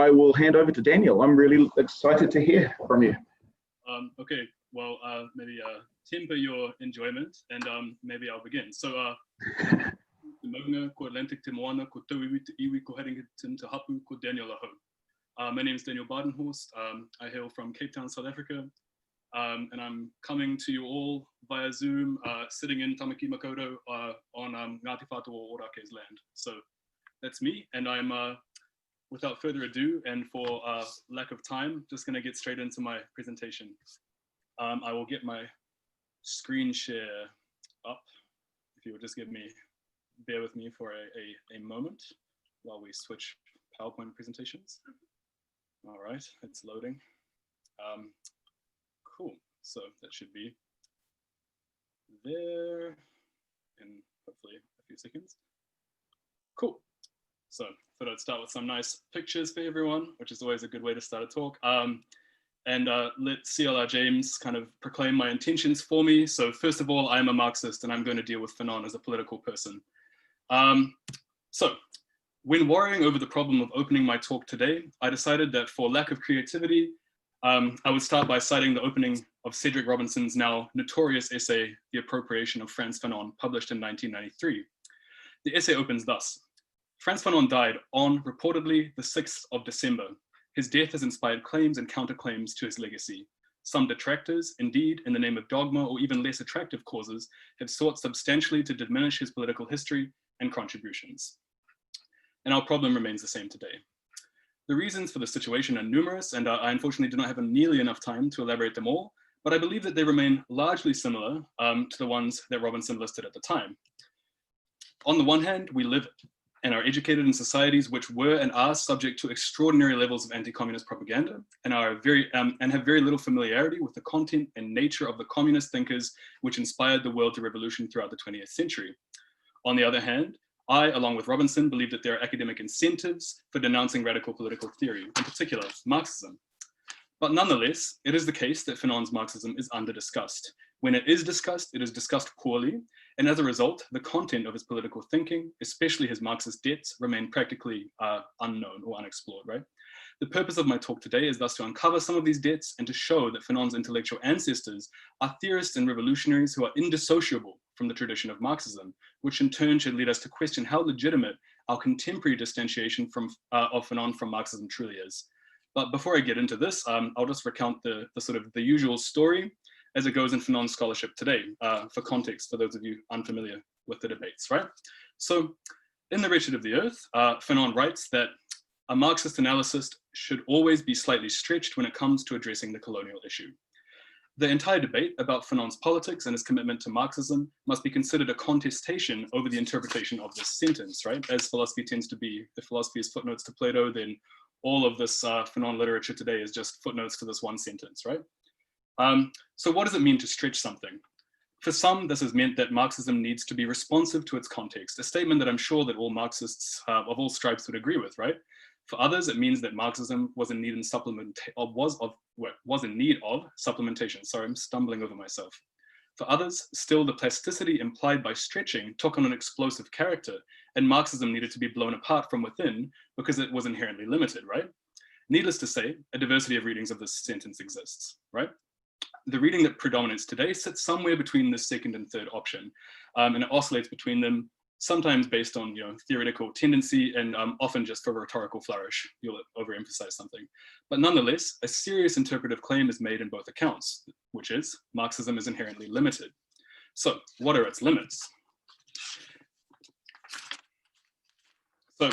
I will hand over to Daniel. I'm really excited to hear from you. Okay, well, maybe temper your enjoyment, and maybe I'll begin. So, my name is Daniel Badenhorst. I hail from Cape Town, South Africa, and I'm coming to you all via Zoom, sitting in Tamaki Makaurau on Ngāti Whātua Ōrake's land. So that's me, and I'm, without further ado, and for lack of time, just gonna get straight into my presentation. I will get my screen share up, if you would just bear with me for a moment while we switch PowerPoint presentations. All right, it's loading. Cool, so that should be there in hopefully a few seconds. Cool, so thought I'd start with some nice pictures for everyone, which is always a good way to start a talk. And let CLR James kind of proclaim my intentions for me. So first of all, I'm a Marxist and I'm going to deal with Fanon as a political person. So when worrying over the problem of opening my talk today, I decided that for lack of creativity, I would start by citing the opening of Cedric Robinson's now notorious essay, The Appropriation of Frantz Fanon, published in 1993. The essay opens thus: Frantz Fanon died on, reportedly, the 6th of December. His death has inspired claims and counterclaims to his legacy. Some detractors, indeed, in the name of dogma or even less attractive causes, have sought substantially to diminish his political history and contributions. And our problem remains the same today. The reasons for the situation are numerous, and I unfortunately do not have nearly enough time to elaborate them all, but I believe that they remain largely similar to the ones that Robinson listed at the time. On the one hand, we live and are educated in societies which were and are subject to extraordinary levels of anti-communist propaganda and have very little familiarity with the content and nature of the communist thinkers which inspired the world to revolution throughout the 20th century. On the other hand, I, along with Robinson, believe that there are academic incentives for denouncing radical political theory, in particular Marxism. But nonetheless, it is the case that Fanon's Marxism is under-discussed. When it is discussed poorly, and as a result, the content of his political thinking, especially his Marxist debts, remain practically unknown or unexplored, right? The purpose of my talk today is thus to uncover some of these debts and to show that Fanon's intellectual ancestors are theorists and revolutionaries who are indissociable from the tradition of Marxism, which in turn should lead us to question how legitimate our contemporary distantiation of Fanon from Marxism truly is. But before I get into this, I'll just recount the usual story as it goes in Fanon's scholarship today, for context, for those of you unfamiliar with the debates, right? So in The Wretched of the Earth, Fanon writes that a Marxist analyst should always be slightly stretched when it comes to addressing the colonial issue. The entire debate about Fanon's politics and his commitment to Marxism must be considered a contestation over the interpretation of this sentence, right? As philosophy tends to be, if philosophy is footnotes to Plato, then all of this Fanon literature today is just footnotes to this one sentence, right? So what does it mean to stretch something? For some, this has meant that Marxism needs to be responsive to its context, a statement that I'm sure that all Marxists of all stripes would agree with, right? For others, it means that Marxism was in need of supplementation. Sorry, I'm stumbling over myself. For others, still the plasticity implied by stretching took on an explosive character, and Marxism needed to be blown apart from within because it was inherently limited, right? Needless to say, a diversity of readings of this sentence exists, right? The reading that predominates today sits somewhere between the second and third option, and it oscillates between them, sometimes based on theoretical tendency and often just for rhetorical flourish. You'll overemphasize something. But nonetheless, a serious interpretive claim is made in both accounts, which is Marxism is inherently limited. So what are its limits? So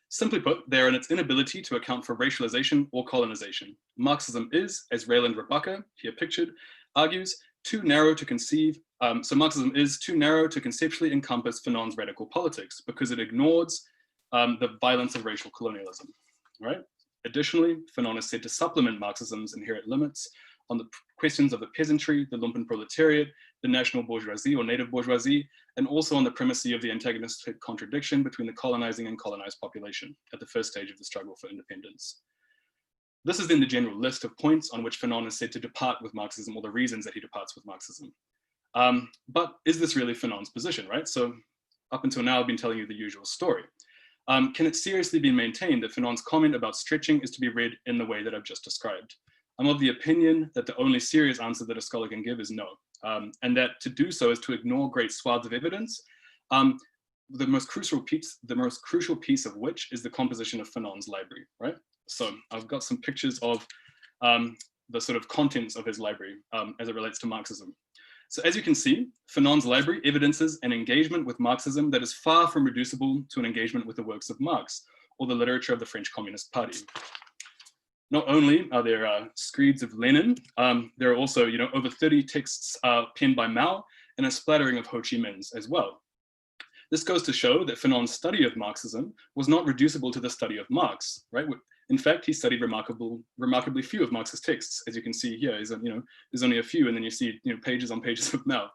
simply put, they are in its inability to account for racialization or colonization. Marxism is, as Rayland Rebecca, here pictured, argues, too narrow to conceive. So Marxism is too narrow to conceptually encompass Fanon's radical politics because it ignores the violence of racial colonialism, right? Additionally, Fanon is said to supplement Marxism's inherent limits on the questions of the peasantry, the lumpen proletariat, the national bourgeoisie or native bourgeoisie, and also on the primacy of the antagonistic contradiction between the colonizing and colonized population at the first stage of the struggle for independence. This is then the general list of points on which Fanon is said to depart with Marxism, or the reasons that he departs with Marxism. But is this really Fanon's position, right? So up until now, I've been telling you the usual story. can it seriously be maintained that Fanon's comment about stretching is to be read in the way that I've just described? I'm of the opinion that the only serious answer that a scholar can give is no, and that to do so is to ignore great swaths of evidence, the most crucial piece of which is the composition of Fanon's library, right? So I've got some pictures of the sort of contents of his library as it relates to Marxism. So as you can see, Fanon's library evidences an engagement with Marxism that is far from reducible to an engagement with the works of Marx or the literature of the French Communist Party. Not only are there screeds of Lenin, there are also, over 30 texts penned by Mao and a splattering of Ho Chi Minh's as well. This goes to show that Fanon's study of Marxism was not reducible to the study of Marx, right? In fact, he studied remarkably few of Marx's texts. As you can see here, there's only a few, and then you see pages on pages of Mao.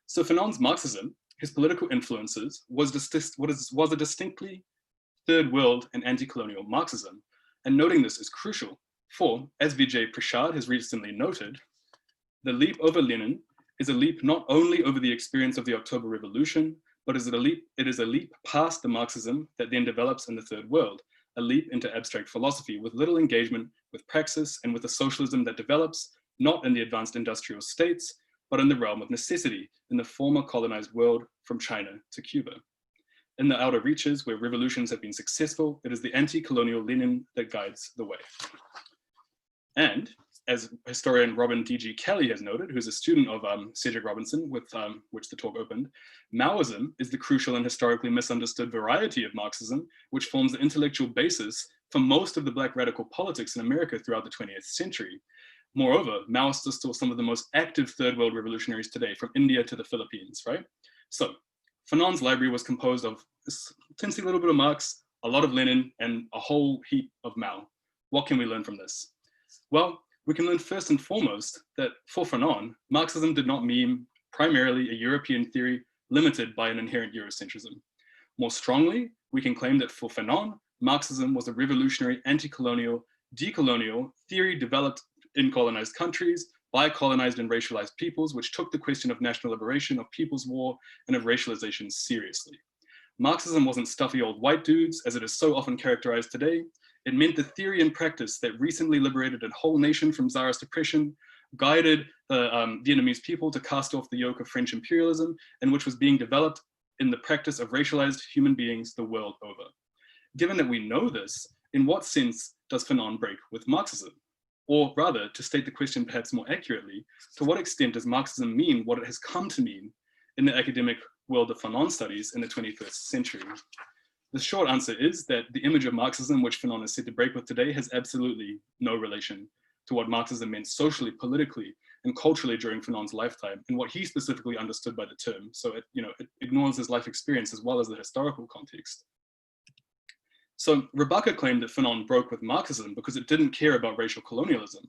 So Fanon's Marxism, his political influences, was a distinctly third world and anti-colonial Marxism. And noting this is crucial, for, as Vijay Prashad has recently noted, the leap over Lenin is a leap not only over the experience of the October Revolution, but it is a leap past the Marxism that then develops in the third world, a leap into abstract philosophy with little engagement with praxis and with a socialism that develops not in the advanced industrial states, but in the realm of necessity in the former colonized world from China to Cuba. In the outer reaches where revolutions have been successful, it is the anti-colonial Lenin that guides the way. And as historian Robin D.G. Kelly has noted, who's a student of Cedric Robinson, with which the talk opened, Maoism is the crucial and historically misunderstood variety of Marxism, which forms the intellectual basis for most of the Black radical politics in America throughout the 20th century. Moreover, Maoists are still some of the most active third world revolutionaries today, from India to the Philippines, right? So Fanon's library was composed of a teensy little bit of Marx, a lot of Lenin, and a whole heap of Mao. What can we learn from this? Well, we can learn first and foremost that for Fanon, Marxism did not mean primarily a European theory limited by an inherent Eurocentrism. More strongly, we can claim that for Fanon, Marxism was a revolutionary, anti-colonial, decolonial theory developed in colonized countries by colonized and racialized peoples, which took the question of national liberation, of people's war, and of racialization seriously. Marxism wasn't stuffy old white dudes, as it is so often characterized today. It meant the theory and practice that recently liberated a whole nation from Tsarist oppression, guided the Vietnamese people to cast off the yoke of French imperialism, and which was being developed in the practice of racialized human beings the world over. Given that we know this, in what sense does Fanon break with Marxism? Or rather, to state the question perhaps more accurately, to what extent does Marxism mean what it has come to mean in the academic world of Fanon studies in the 21st century? The short answer is that the image of Marxism, which Fanon is said to break with today, has absolutely no relation to what Marxism meant socially, politically, and culturally during Fanon's lifetime, and what he specifically understood by the term. So it ignores his life experience as well as the historical context. So Rebecca claimed that Fanon broke with Marxism because it didn't care about racial colonialism.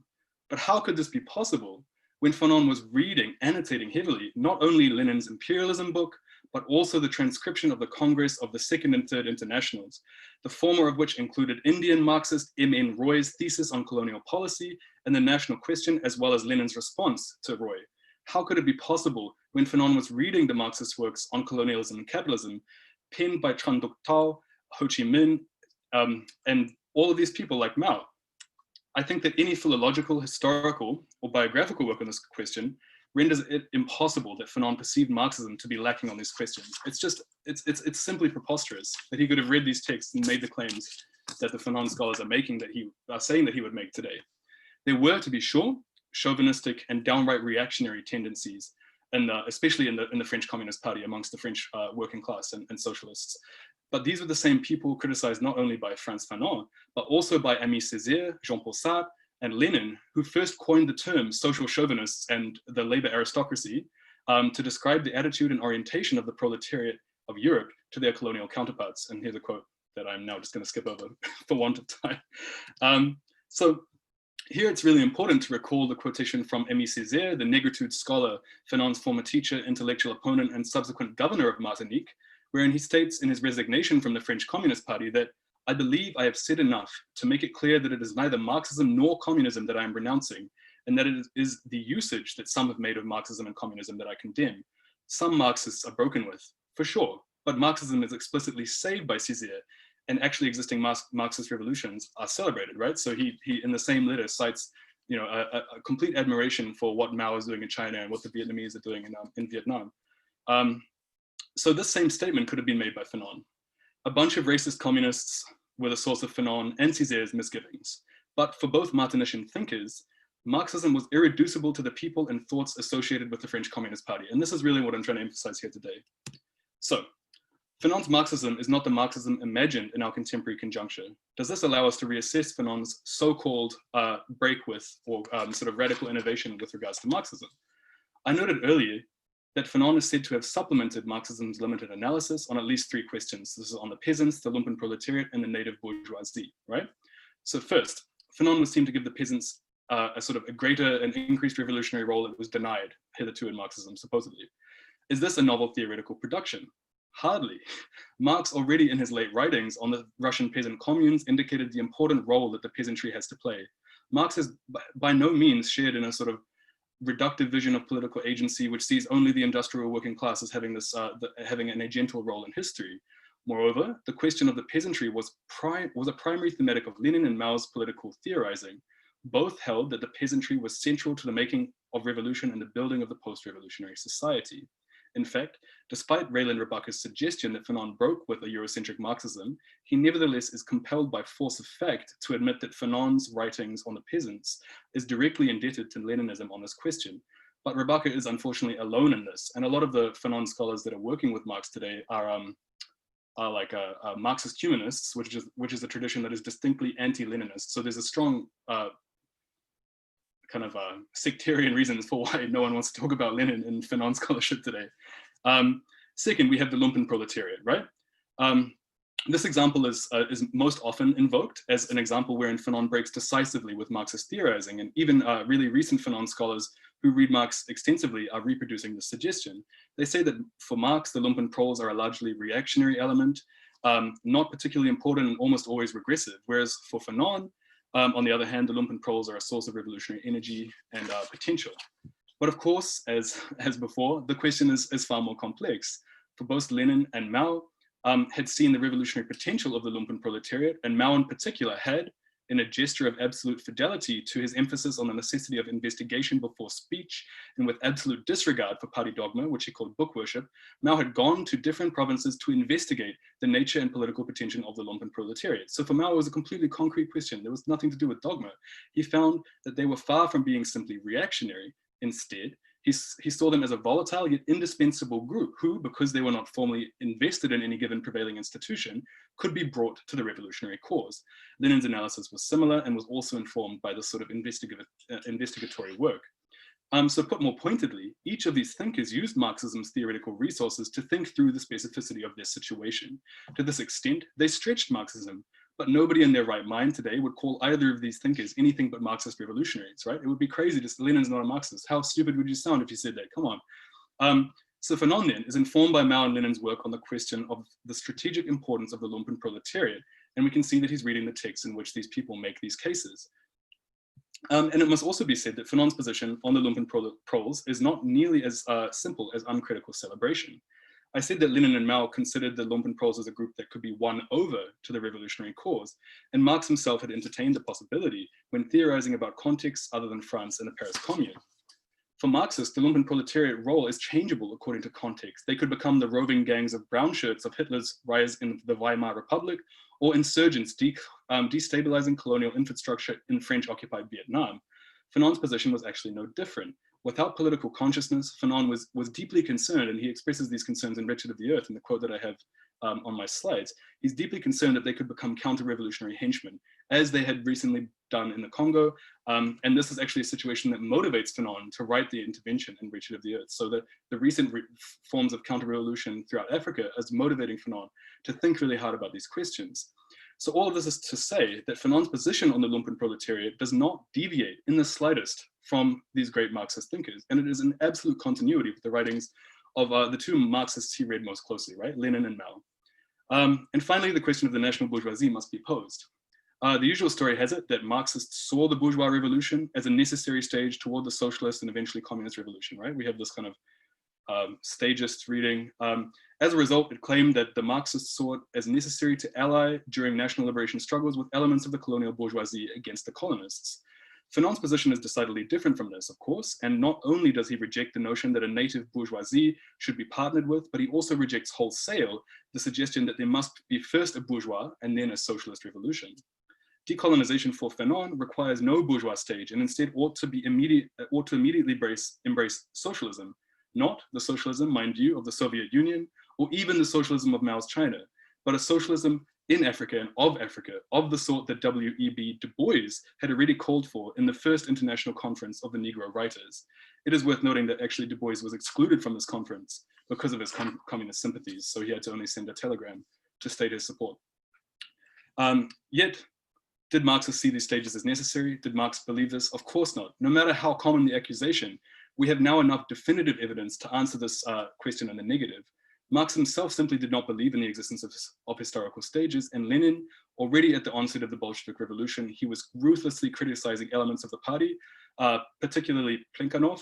But how could this be possible when Fanon was reading, annotating heavily, not only Lenin's imperialism book, but also the transcription of the Congress of the Second and Third Internationals, the former of which included Indian Marxist M.N. Roy's thesis on colonial policy and the national question, as well as Lenin's response to Roy? How could it be possible when Fanon was reading the Marxist works on colonialism and capitalism, penned by Tran Duc Thao, Ho Chi Minh, and all of these people like Mao? I think that any philological, historical, or biographical work on this question renders it impossible that Fanon perceived Marxism to be lacking on these questions. It's simply preposterous that he could have read these texts and made the claims that the Fanon scholars are saying that he would make today. There were, to be sure, chauvinistic and downright reactionary tendencies, especially in the French Communist Party amongst the French working class and socialists. But these were the same people criticized not only by Frantz Fanon, but also by Aimé Césaire, Jean-Paul Sartre, and Lenin, who first coined the term social chauvinists and the labor aristocracy to describe the attitude and orientation of the proletariat of Europe to their colonial counterparts. And here's a quote that I'm now just going to skip over for want of time. So here it's really important to recall the quotation from Aimé Césaire, the Negritude scholar, Fanon's former teacher, intellectual opponent, and subsequent governor of Martinique, wherein he states in his resignation from the French Communist Party that, "I believe I have said enough to make it clear that it is neither Marxism nor communism that I am renouncing, and that it is the usage that some have made of Marxism and communism that I condemn. Some Marxists are broken with, for sure, but Marxism is explicitly saved by Césaire, and actually existing Marxist revolutions are celebrated, right? So he in the same letter cites, you know, a complete admiration for what Mao is doing in China and what the Vietnamese are doing in Vietnam. So this same statement could have been made by Fanon. A bunch of racist communists were the source of Fanon and Césaire's misgivings. But for both Martinician thinkers, Marxism was irreducible to the people and thoughts associated with the French Communist Party. And this is really what I'm trying to emphasize here today. So, Fanon's Marxism is not the Marxism imagined in our contemporary conjuncture. Does this allow us to reassess Fanon's so-called break with, or sort of radical innovation with regards to Marxism? I noted earlier that Fanon is said to have supplemented Marxism's limited analysis on at least 3 questions. This is on the peasants, the lumpen proletariat, and the native bourgeoisie, right? So first, Fanon was seen to give the peasants a sort of a greater and increased revolutionary role that was denied hitherto in Marxism, supposedly. Is this a novel theoretical production? Hardly. Marx already in his late writings on the Russian peasant communes indicated the important role that the peasantry has to play. Marx has by no means shared in a sort of reductive vision of political agency, which sees only the industrial working class as having this having an agential role in history. Moreover, the question of the peasantry was a primary thematic of Lenin and Mao's political theorizing. Both held that the peasantry was central to the making of revolution and the building of the post-revolutionary society. In fact, despite Raylan Rebecca's suggestion that Fanon broke with a Eurocentric Marxism, he nevertheless is compelled by force of fact to admit that Fanon's writings on the peasants is directly indebted to Leninism on this question. But Rebecca is unfortunately alone in this, and a lot of the Fanon scholars that are working with Marx today are like Marxist humanists, which is a tradition that is distinctly anti-Leninist. So there's a strong kind of sectarian reasons for why no one wants to talk about Lenin in Fanon scholarship today. Second, we have the lumpen proletariat, right? This example is most often invoked as an example wherein Fanon breaks decisively with Marxist theorizing, and even really recent Fanon scholars who read Marx extensively are reproducing this suggestion. They say that for Marx, the lumpen proles are a largely reactionary element, not particularly important and almost always regressive, whereas for Fanon, on the other hand, the lumpen proles are a source of revolutionary energy and potential. But of course, as before, the question is far more complex. For both Lenin and Mao had seen the revolutionary potential of the lumpen proletariat, and Mao in particular had, in a gesture of absolute fidelity to his emphasis on the necessity of investigation before speech, and with absolute disregard for party dogma, which he called book worship, Mao had gone to different provinces to investigate the nature and political potential of the lumpen proletariat. So for Mao, it was a completely concrete question. There was nothing to do with dogma. He found that they were far from being simply reactionary. Instead, he saw them as a volatile yet indispensable group who, because they were not formally invested in any given prevailing institution, could be brought to the revolutionary cause. Lenin's analysis was similar and was also informed by this sort of investigatory work. So put more pointedly, each of these thinkers used Marxism's theoretical resources to think through the specificity of their situation. To this extent, they stretched Marxism, but nobody in their right mind today would call either of these thinkers anything but Marxist revolutionaries, right? It would be crazy to say Lenin's not a Marxist. How stupid would you sound if you said that? Come on. So Fanon then is informed by Mao and Lenin's work on the question of the strategic importance of the lumpen proletariat, and we can see that he's reading the texts in which these people make these cases. And it must also be said that Fanon's position on the lumpen proles is not nearly as simple as uncritical celebration. I said that Lenin and Mao considered the lumpen proles as a group that could be won over to the revolutionary cause, and Marx himself had entertained the possibility when theorizing about contexts other than France and the Paris Commune. For Marxists, the lumpen proletariat role is changeable according to context. They could become the roving gangs of brown shirts of Hitler's rise in the Weimar Republic, or insurgents destabilizing colonial infrastructure in French-occupied Vietnam. Fanon's position was actually no different. Without political consciousness, Fanon was deeply concerned, and he expresses these concerns in Wretched of the Earth in the quote that I have on my slides. He's deeply concerned that they could become counter-revolutionary henchmen, as they had recently done in the Congo. And this is actually a situation that motivates Fanon to write the intervention in Wretched of the Earth. So that the recent forms of counter-revolution throughout Africa is motivating Fanon to think really hard about these questions. So all of this is to say that Fanon's position on the lumpen proletariat does not deviate in the slightest from these great Marxist thinkers. And it is in absolute continuity with the writings of the two Marxists he read most closely, right? Lenin and Mao. And finally, the question of the national bourgeoisie must be posed. The usual story has it that Marxists saw the bourgeois revolution as a necessary stage toward the socialist and eventually communist revolution, right? We have this kind of stagist reading. As a result, it claimed that the Marxists saw it as necessary to ally during national liberation struggles with elements of the colonial bourgeoisie against the colonists. Fanon's position is decidedly different from this, of course, and not only does he reject the notion that a native bourgeoisie should be partnered with, but he also rejects wholesale the suggestion that there must be first a bourgeois and then a socialist revolution. Decolonization for Fanon requires no bourgeois stage and instead ought to immediately embrace socialism, not the socialism, mind you, of the Soviet Union, or even the socialism of Mao's China, but a socialism in Africa and of the sort that W.E.B. Du Bois had already called for in the first International Conference of the Negro Writers. It is worth noting that actually Du Bois was excluded from this conference because of his communist sympathies, so he had to only send a telegram to state his support. Yet, did Marxists see these stages as necessary? Did Marx believe this? Of course not. No matter how common the accusation, we have now enough definitive evidence to answer this question in the negative. Marx himself simply did not believe in the existence of historical stages, and Lenin, already at the onset of the Bolshevik Revolution, he was ruthlessly criticizing elements of the party, particularly Plekhanov,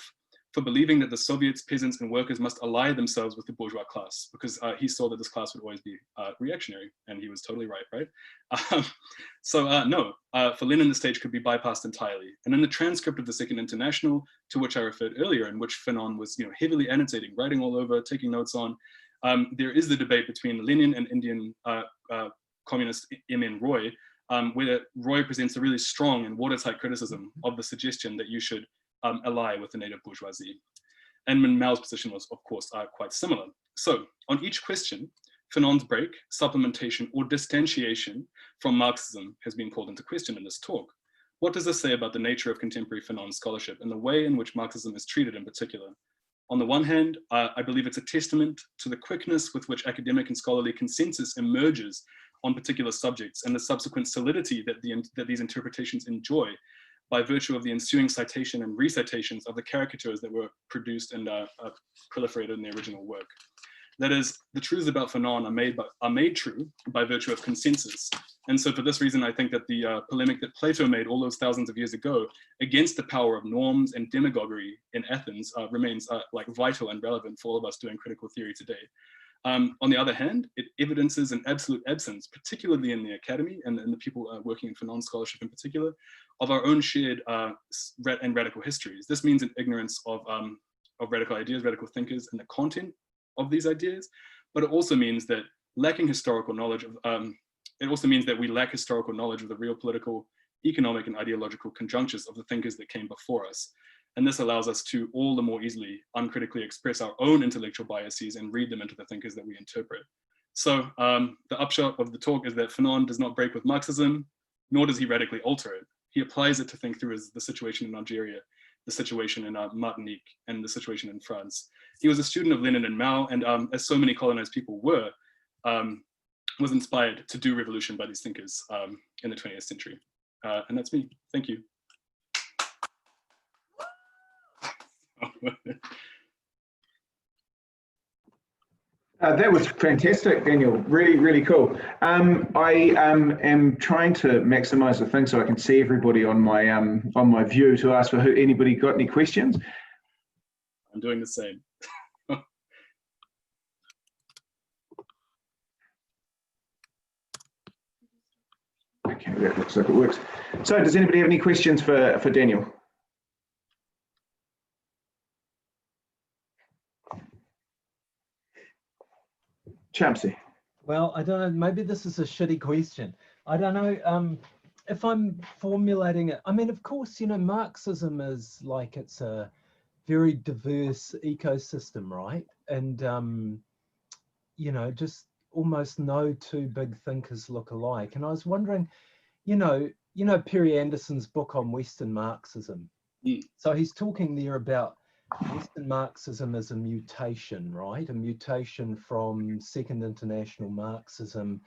for believing that the Soviets, peasants, and workers must ally themselves with the bourgeois class, because he saw that this class would always be reactionary, and he was totally right? No, for Lenin, the stage could be bypassed entirely. And in the transcript of the Second International, to which I referred earlier, in which Fanon was heavily annotating, writing all over, taking notes on, there is the debate between Lenin and Indian communist M.N. Roy, where Roy presents a really strong and watertight criticism of the suggestion that you should ally with the native bourgeoisie. And Mao's position was, of course, quite similar. So on each question, Fanon's break, supplementation, or distantiation from Marxism has been called into question in this talk. What does this say about the nature of contemporary Fanon scholarship and the way in which Marxism is treated in particular? On the one hand, I believe it's a testament to the quickness with which academic and scholarly consensus emerges on particular subjects and the subsequent solidity that these interpretations enjoy by virtue of the ensuing citation and recitations of the caricatures that were produced and proliferated in the original work. That is, the truths about Fanon are made true by virtue of consensus. And so for this reason, I think that the polemic that Plato made all those thousands of years ago against the power of norms and demagoguery in Athens remains vital and relevant for all of us doing critical theory today. On the other hand, it evidences an absolute absence, particularly in the academy and the people working in Fanon scholarship in particular, of our own shared and radical histories. This means an ignorance of radical ideas, radical thinkers, and the content of these ideas, but it also means that lacking historical knowledge of, it also means that we lack historical knowledge of the real political, economic, and ideological conjunctures of the thinkers that came before us. And this allows us to all the more easily uncritically express our own intellectual biases and read them into the thinkers that we interpret. So the upshot of the talk is that Fanon does not break with Marxism, nor does he radically alter it. He applies it to think through the situation in Algeria, the situation in Martinique, and the situation in France. He was a student of Lenin and Mao, and as so many colonized people were, was inspired to do revolution by these thinkers in the 20th century. And that's me. Thank you. That was fantastic, Daniel. Really, really cool. I am trying to maximize the thing so I can see everybody on my view to ask for anybody got any questions. I'm doing the same. Okay, that looks like it works. So, does anybody have any questions for Daniel? Champsy. Well, I don't know, maybe this is a shitty question. I don't know if I'm formulating it. I mean, of course, Marxism is like, it's a very diverse ecosystem, right? And, just almost no two big thinkers look alike. And I was wondering, Perry Anderson's book on Western Marxism. So he's talking there about Western Marxism as a mutation, right? A mutation from Second International Marxism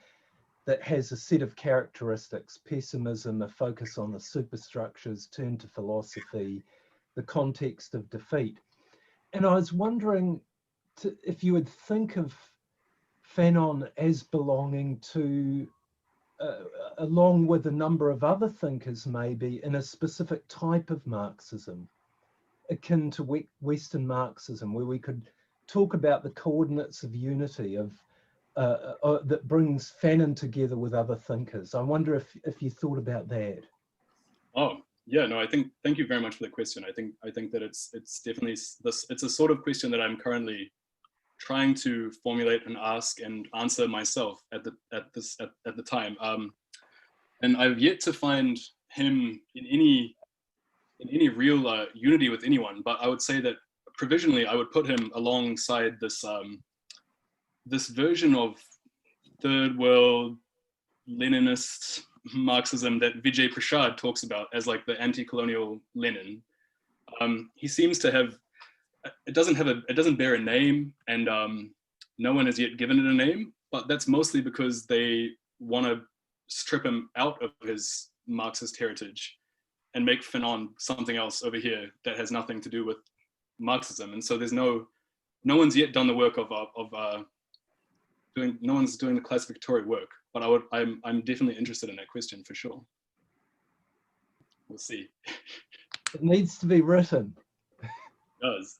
that has a set of characteristics: pessimism, a focus on the superstructures, turn to philosophy, the context of defeat. And I was wondering if you would think of Fanon as belonging to, along with a number of other thinkers maybe, in a specific type of Marxism, akin to Western Marxism, where we could talk about the coordinates of unity of that brings Fanon together with other thinkers. I wonder if you thought about that. Oh, yeah, no, thank you very much for the question. I think that it's definitely this, it's a sort of question that I'm currently trying to formulate and ask and answer myself at the time. And I've yet to find him in any real unity with anyone, but I would say that provisionally I would put him alongside this this version of third world Leninist Marxism that Vijay Prashad talks about as like the anti-colonial Lenin. He seems to have, it doesn't bear a name, and no one has yet given it a name, but that's mostly because they want to strip him out of his Marxist heritage and make Fanon something else over here that has nothing to do with Marxism. And so there's no one's yet done the work of no one's doing the classificatory work, but I'm definitely interested in that question for sure. We'll see. It needs to be written. It does.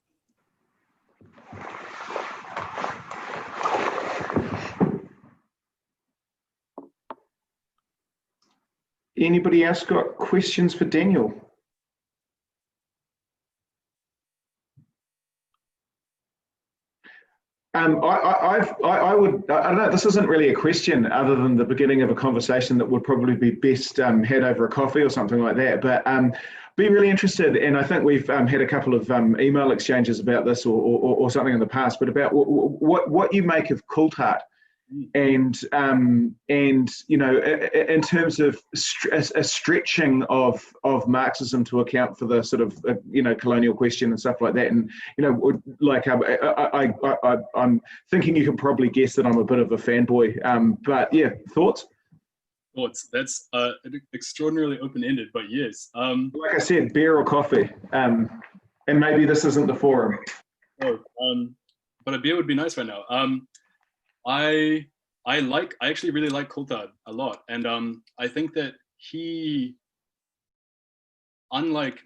Anybody else got questions for Daniel? I don't know, this isn't really a question other than the beginning of a conversation that would probably be best had over a coffee or something like that, but be really interested, and I think we've had a couple of email exchanges about this or something in the past, but about what you make of Coulthard, and you know, in terms of a stretching of Marxism to account for the sort of you know, colonial question and stuff like that, and you know, like I'm thinking you can probably guess that I'm a bit of a fanboy, but yeah, thoughts? Thoughts? That's extraordinarily open-ended, but yes. Like I said, beer or coffee, and maybe this isn't the forum. Oh, but a beer would be nice right now. I actually really like Coulthard a lot, and I think that he, unlike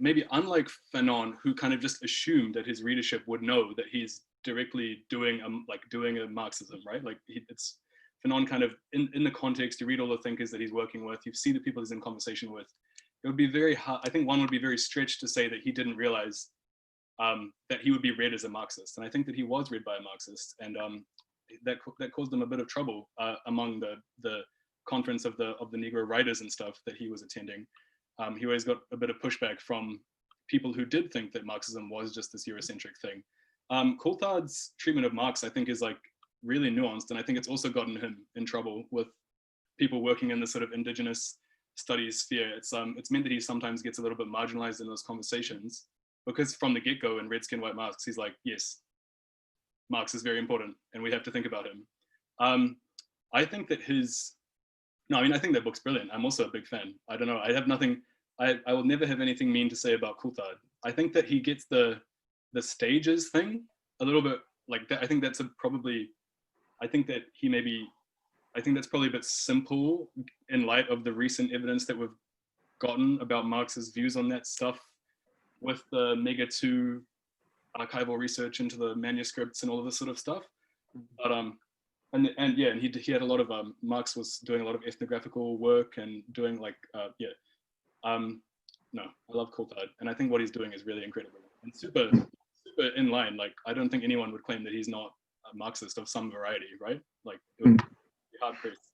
Fanon, who kind of just assumed that his readership would know that he's directly doing a Marxism, right? Like it's Fanon kind of in the context. You read all the thinkers that he's working with, you see the people he's in conversation with. It would be very hard. I think one would be very stretched to say that he didn't realize that he would be read as a Marxist, and I think that he was read by a Marxist, and that caused him a bit of trouble among the conference of the Negro writers and stuff that he was attending. He always got a bit of pushback from people who did think that Marxism was just this Eurocentric thing. Coulthard's treatment of Marx, I think, is like really nuanced, and I think it's also gotten him in trouble with people working in the sort of indigenous studies sphere. It's meant that he sometimes gets a little bit marginalized in those conversations, because from the get-go in Red Skin, White Masks, he's like, yes, Marx is very important and we have to think about him. I think that I think that book's brilliant. I'm also a big fan. I don't know, I have nothing, I will never have anything mean to say about Coulthard. I think that he gets the stages thing a little bit like that. I think that's probably a bit simple in light of the recent evidence that we've gotten about Marx's views on that stuff with the Mega 2 archival research into the manuscripts and all of this sort of stuff. But and he had a lot of Marx was doing a lot of ethnographical work and doing like no, I love Coulthard, and I think what he's doing is really incredible and super in line. Like, I don't think anyone would claim that he's not a Marxist of some variety, right? Like, it would be hard pressed.